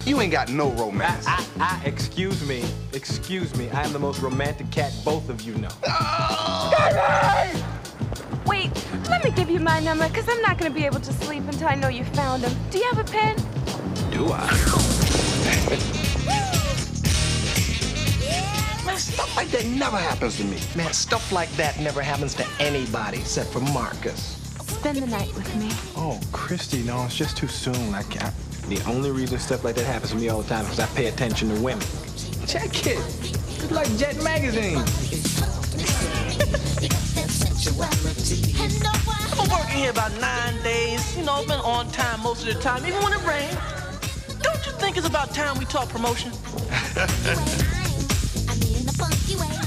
You ain't got no romance. Excuse me. I am the most romantic cat both of you know. Wait, let me give you my number, because I'm not going to be able to sleep until I know you found him. Do you have a pen? Do I? Man, stuff like that never happens to me. Man, stuff like that never happens to anybody except for Marcus. Spend the night with me. Oh, Christy, no, it's just too soon. I can't. The only reason stuff like that happens to me all the time is because I pay attention to women. Check it. It's like Jet Magazine. I've been working here about 9 days. You know, I've been on time most of the time, even when it rains. Don't you think it's about time we talk promotion?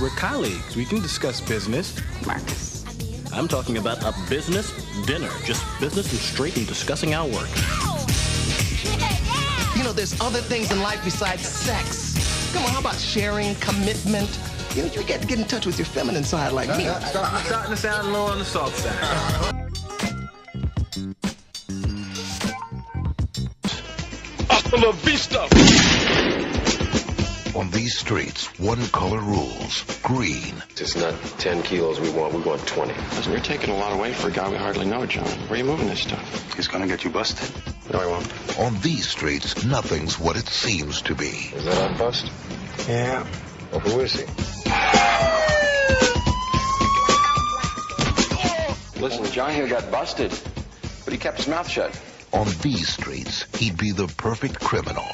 We're colleagues. We can discuss business. Marcus. I'm talking about a business dinner. Just business and straight and discussing our work. You know, there's other things in life besides sex. Come on, how about sharing, commitment? You know, you get to get in touch with your feminine side like me. Starting to sound a little on the soft side. Hasta la vista! On these streets, one color rules, green. It's not 10 kilos we want 20. Listen, you're taking a lot away for a guy we hardly know, John. Where are you moving this stuff? He's gonna get you busted. No, he won't. On these streets, nothing's what it seems to be. Is that our bust? Yeah. Well, who is he? Listen, John here got busted, but he kept his mouth shut. On these streets, he'd be the perfect criminal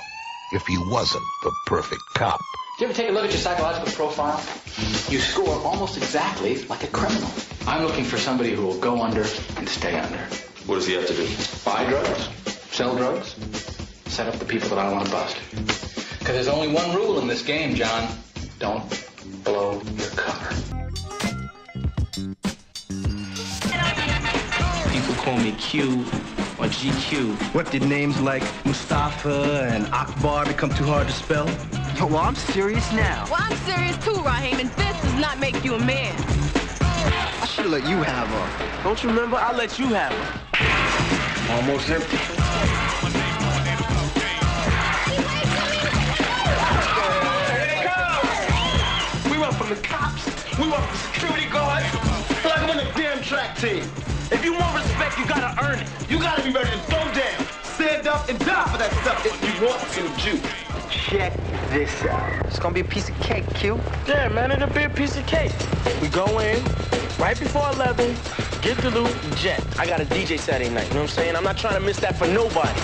if he wasn't the perfect cop. Did you ever take a look at your psychological profile? You score almost exactly like a criminal. I'm looking for somebody who will go under and stay under. What does he have to do? Buy drugs, sell drugs, set up the people that I want to bust. Because there's only one rule in this game, John. Don't blow your cover. People call me Q or GQ. What did names like Mustafa and Akbar become too hard to spell? Yo, well, I'm serious now. Well, I'm serious too, Raheem, and this does not make you a man. I should have let you have her. Don't you remember? I let you have her. Almost empty. We went from the cops, we went from security guards, like I'm on the damn track team. If you want respect, you gotta earn it. You gotta be ready to throw down, stand up, and die for that stuff if you want to do. Check this out. It's gonna be a piece of cake, Q. Yeah, man, it'll be a piece of cake. We go in, right before 11, get the loot, jet. I got a DJ Saturday night, you know what I'm saying? I'm not trying to miss that for nobody.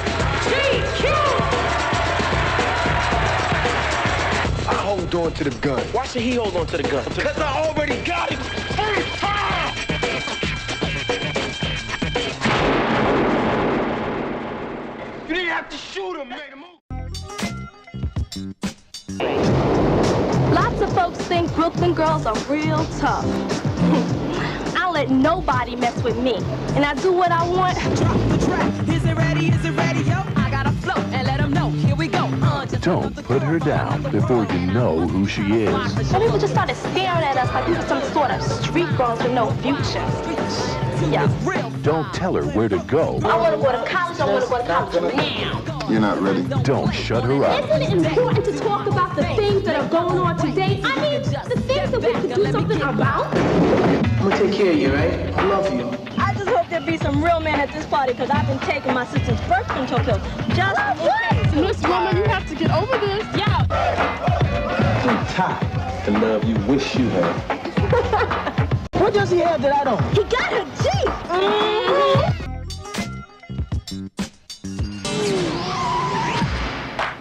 I hold on to the gun. Why should he hold on to the gun? Because I already got it. First time! You didn't have to shoot him, make a move. Lots of folks think Brooklyn girls are real tough. I don't let nobody mess with me. And I do what I want. Drop the track. Is it ready? Is it ready, yo? I gotta float and let them know. Here we go. Don't put her down before you know who she is. So people just started staring at us like we were some sort of street girls with no future. Yeah. Don't tell her where to go. I want to go to college. I want to go to college now. You're not ready. Don't shut her up. Isn't it important to talk about the things that are going on today? I mean, the things that we could do something about. I'm gonna take care of you, right? I love you. I just hope there be some real men at this party, because I've been taking my sister's birth control pills. Just Miss Woman, you have to get over this. Yeah. Too tired to love you wish you had. What does he have that I don't? He got her Jeep.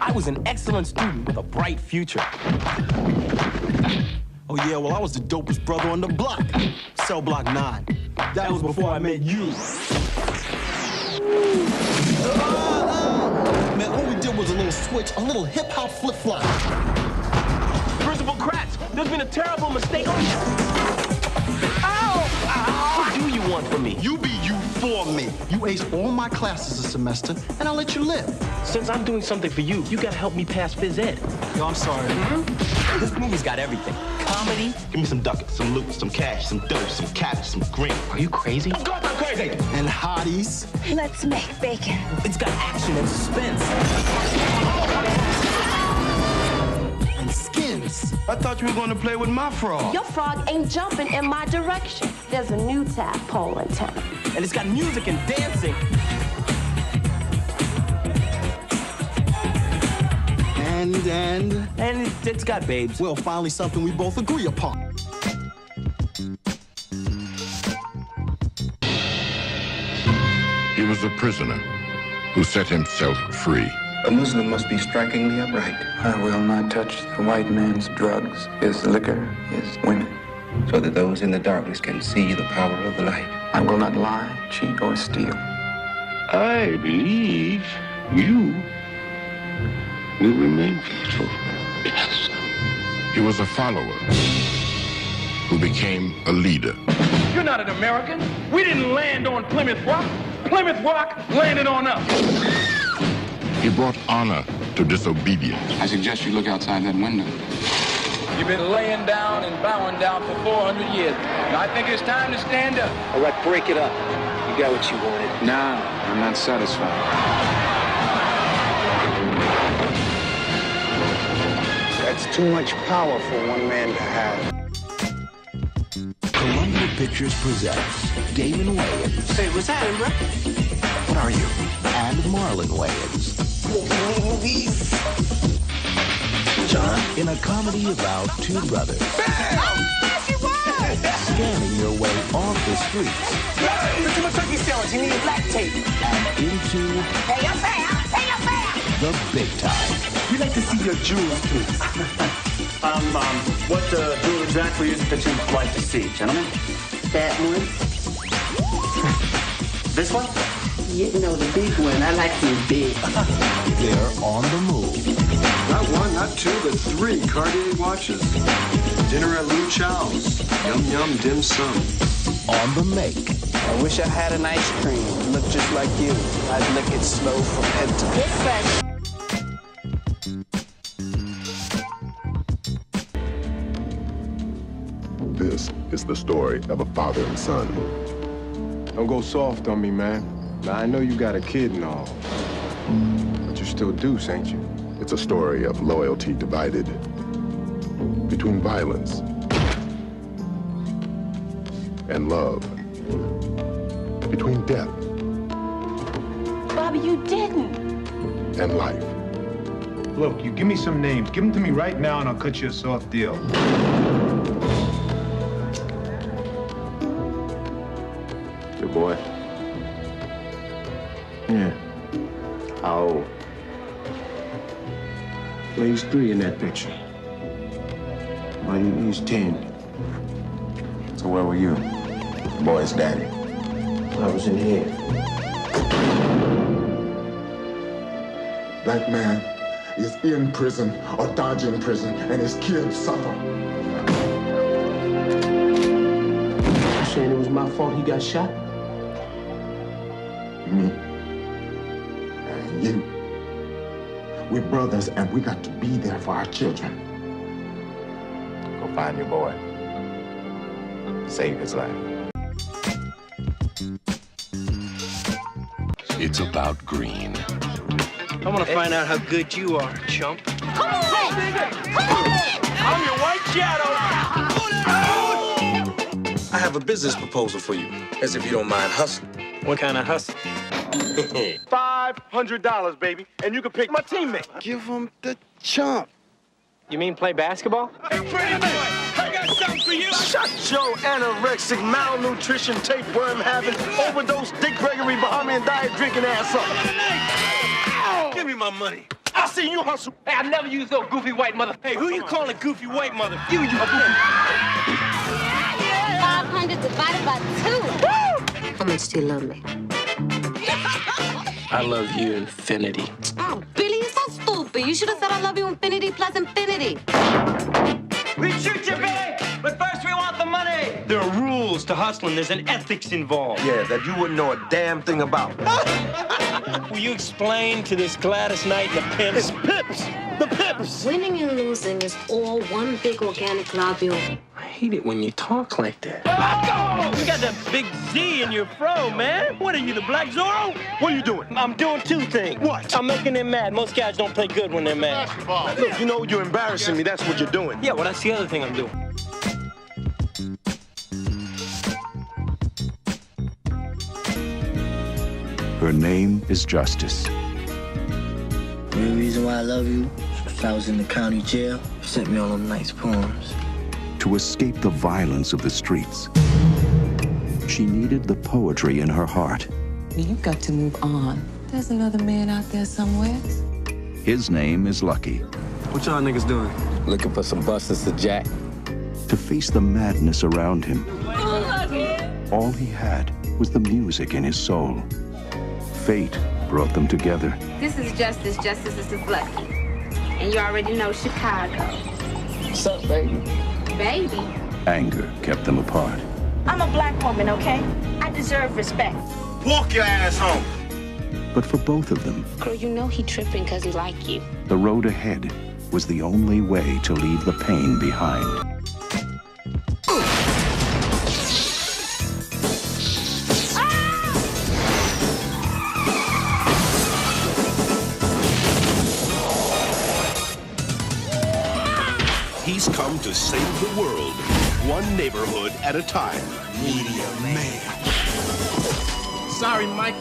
I was an excellent student with a bright future. Oh yeah, well I was the dopest brother on the block. Cell block 9. That was before I met you. Man, all we did was a little switch, a little hip-hop flip-flop. Principal Kratz, there's been a terrible mistake on you. Ow! What do you want? want from me? You be you for me. You ace all my classes this semester, and I'll let you live. Since I'm doing something for you, you gotta help me pass phys ed. Yo, I'm sorry. This movie's got everything. Comedy. Give me some ducats, some loot, some cash, some dough, some cabbage, some green. Are you crazy? Of course I'm crazy. And hotties. Let's make bacon. It's got action and suspense. And skins. I thought you were going to play with my frog. Your frog ain't jumping in my direction. There's a new tadpole in town. And it's got music and dancing. And it's got babes. Well, finally something we both agree upon. He was a prisoner who set himself free. A Muslim must be strikingly upright. I will not touch the white man's drugs, his liquor, his women, so that those in the darkness can see the power of the light. I will not lie, cheat, or steal. I believe you will remain faithful. Yes. He was a follower who became a leader. You're not an American. We didn't land on Plymouth Rock. Plymouth Rock landed on us. He brought honor to disobedience. I suggest you look outside that window. You've been laying down and bowing down for 400 years. Now I think it's time to stand up. All right, break it up. You got what you wanted. Nah, I'm not satisfied. That's too much power for one man to have. Columbia Pictures presents Damon Wayans. Hey, what's happening, bro? What are you? And Marlon Wayans. Movies. John, in a comedy about two brothers. Scamming your way off the streets. Look at my turkey sandwich. You need black tape. And into Pay your fare. Pay your fare. the big time. We'd like to see your jewels, please. What jewel exactly is it that you'd like to see, gentlemen? That one? This one? You know, the big one. I like them big. They're on the move. Not one, not two, but three Cartier watches. Dinner at Lou Chow's. Yum yum dim sum. On the make. I wish I had an ice cream. It looked just like you. I'd lick it slow from head to foot. This is the story of a father and son. Don't go soft on me, man. Now, I know you got a kid and all, but you still Deuce, ain't you? It's a story of loyalty divided between violence and love, between death Bobby, you didn't. and life. Look, you give me some names. Give them to me right now, and I'll cut you a soft deal. Your boy? Yeah. How old? Well, he's 3 in that picture. Well, he's 10. So where were you? Boy's daddy. I was in here. That man is in prison or dodging prison, and his kids suffer. You saying it was my fault he got shot? Me and you. We're brothers, and we got to be there for our children. Go find your boy. Save his life. It's about green. I want to find out how good you are, chump. I'm your white shadow. I have a business proposal for you, as if you don't mind hustling. What kind of hustle? $500, baby, and you can pick my teammate. Give him the chump. You mean play basketball? Hey, pretty boy, I got something for you. Shut your anorexic, malnutrition, tapeworm having, overdose, Dick Gregory, Bahamian diet drinking ass up. Give me my money. I seen you hustle. Hey, I've never used no goofy white mother. Hey, who you calling goofy white mother? You goofy. 500 divided by 2. How much do you love me? I love you, infinity. Oh, Billy, you're so stupid. You should have said I love you infinity plus infinity. We shoot you, Billy, but first we want the money. There are rules rules to hustling. There's an ethics involved. Yeah, that you wouldn't know a damn thing about. Will you explain to this Gladys Knight and the pimps? It's Pips! The Pips! Winning and losing is all one big organic globule. I hate it when you talk like that. You got that big Z in your fro, man. What are you, the Black Zorro? What are you doing? I'm doing two things. What? I'm making them mad. Most guys don't play good when they're mad. Look, you know you're embarrassing me. That's what you're doing. Yeah, well, that's the other thing I'm doing. Her name is Justice. The only reason why I love you is because I was in the county jail. You sent me all them nice poems. To escape the violence of the streets, she needed the poetry in her heart. You've got to move on. There's another man out there somewhere. His name is Lucky. What y'all niggas doing? Looking for some busters to jack. To face the madness around him, all he had was the music in his soul. Fate brought them together. This is Justice. Justice, this is Lucky. And you already know Chicago. What's up, baby? Baby. Anger kept them apart. I'm a black woman, okay? I deserve respect. Walk your ass home. But for both of them, Girl, you know he tripping because he like you. the road ahead was the only way to leave the pain behind. He's come to save the world, one neighborhood at a time. Media Man. Sorry, Mike.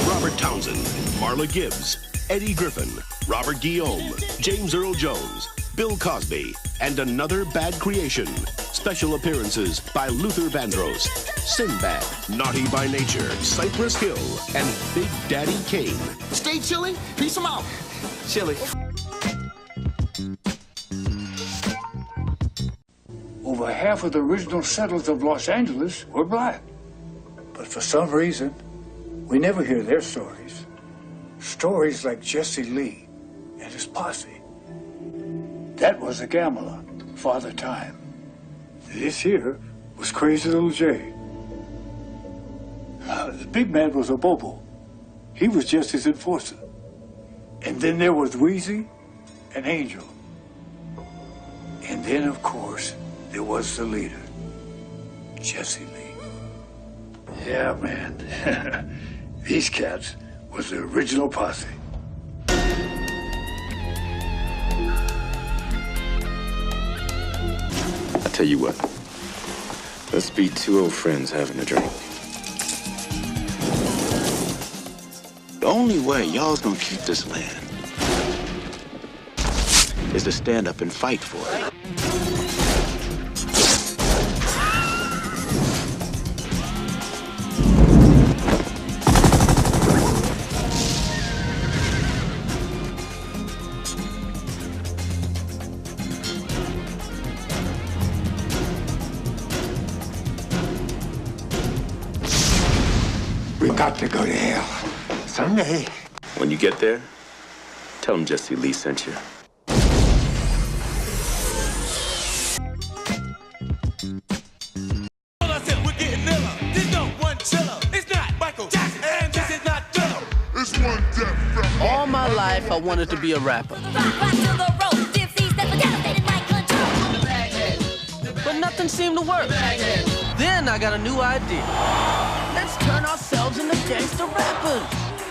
Robert Townsend, Marla Gibbs, Eddie Griffin, Robert Guillaume, James Earl Jones, Bill Cosby, and another bad creation. Special appearances by Luther Vandross, Sinbad, Naughty by Nature, Cypress Hill, and Big Daddy Kane. Stay chilly. Peace them out. Chili. Over half of the original settlers of Los Angeles were black. But for some reason, we never hear their stories. Stories like Jesse Lee and his posse. That was a gambler, Father Time. This here was Crazy Little J. The big man was a Bobo. He was Jesse's enforcer. And then there was Wheezy and Angel. And then, of course, there was the leader, Jesse Lee. Yeah, man. These cats was the original posse. I tell you what, let's be two old friends having a drink. The only way y'all's gonna keep this land is to stand up and fight for it. We got to go to hell. Someday. When you get there, tell them Jesse Lee sent you. All my life, I wanted to be a rapper. But nothing seemed to work. Then I got a new idea. Let's turn ourselves into gangster rappers.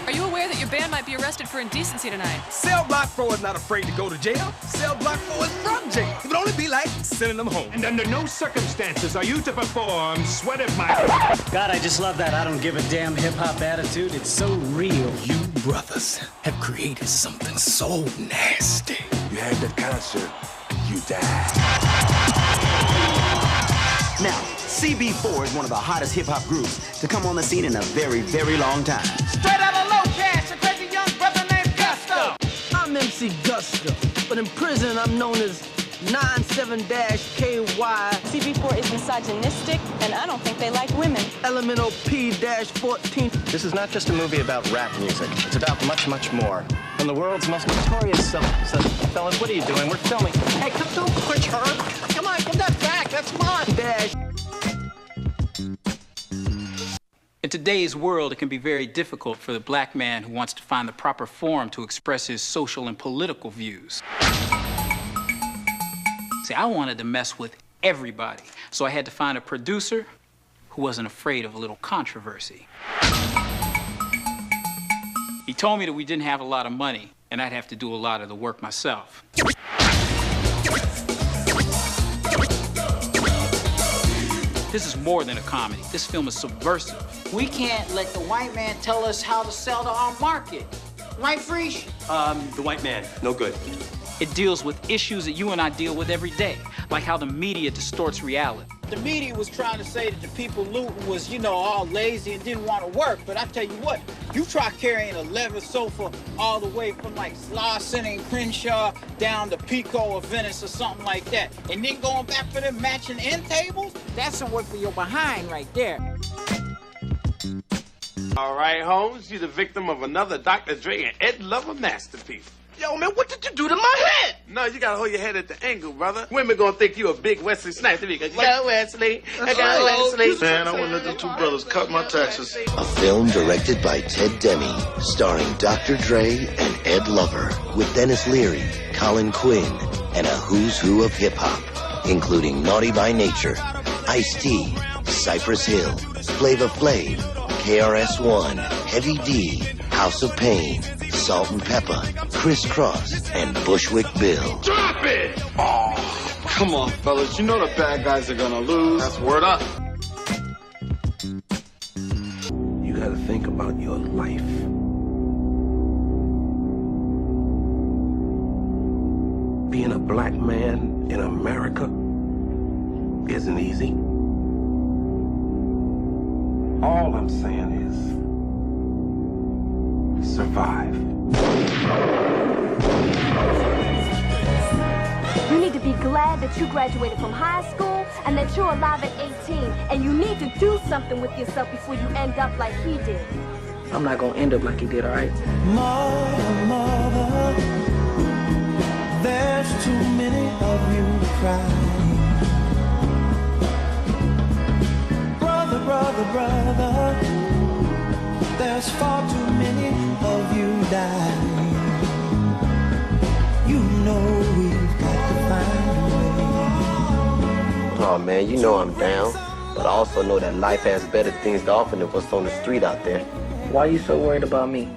Are you aware that your band might be arrested for indecency tonight? Cell Block 4 is not afraid to go to jail. Cell Block 4 is from jail. It would only be like sending them home. And under no circumstances are you to perform Sweat of My... God, I just love that I don't give a damn hip-hop attitude. It's so real. You brothers have created something so nasty. You had that concert, you died. Now, CB4 is one of the hottest hip-hop groups to come on the scene in a very, very long time. Straight out of low cash, a crazy young brother named Gusto. I'm MC Gusto, but in prison I'm known as 97-KY. CB4 is misogynistic, and I don't think they like women. Elemental P-14. This is not just a movie about rap music. It's about much, much more. From the world's most notorious fellas, what are you doing? We're filming. Hey, don't push her. Come on, give that back. That's mine. In today's world, it can be very difficult for the black man who wants to find the proper forum to express his social and political views. See, I wanted to mess with everybody, so I had to find a producer who wasn't afraid of a little controversy. He told me that we didn't have a lot of money, and I'd have to do a lot of the work myself. This is more than a comedy. This film is subversive. We can't let the white man tell us how to sell to our market. Right, Freesh? The white man, no good. It deals with issues that you and I deal with every day, like how the media distorts reality. The media was trying to say that the people looting was, all lazy and didn't want to work. But I tell you what, you try carrying a leather sofa all the way from like Slauson and Crenshaw down to Pico or Venice or something like that, and then going back for them matching end tables, that's some work for your behind right there. All right, Holmes, you're the victim of another Dr. Dre and Ed Lover masterpiece. Yo, man, what did you do to my head? No, you gotta hold your head at the angle, brother. Women gonna think you a big Wesley Snipes. They be like, go Wesley, go Wesley. Man, I wouldn't let the two brothers cut my taxes. A film directed by Ted Demme, starring Dr. Dre and Ed Lover, with Dennis Leary, Colin Quinn, and a who's who of hip-hop, including Naughty by Nature, Ice-T, Cypress Hill, Flavor Flav, KRS-One, Heavy D, House of Pain, Salt and Pepper, Criss Cross, and Bushwick Bill. Drop it! Oh, come on, fellas. You know the bad guys are gonna lose. That's word up. You gotta think about your life. Being a black man in America isn't easy. All I'm saying is, survive. You need to be glad that you graduated from high school and that you're alive at 18. And you need to do something with yourself before you end up like he did. I'm not gonna end up like he did, all right? Mother, there's too many of you crying. Brother, there's far too many of you dying. You know we've got to find a way. Oh man, you know I'm down, but I also know that life has better things to offer than what's on the street out there. Why are you so worried about me?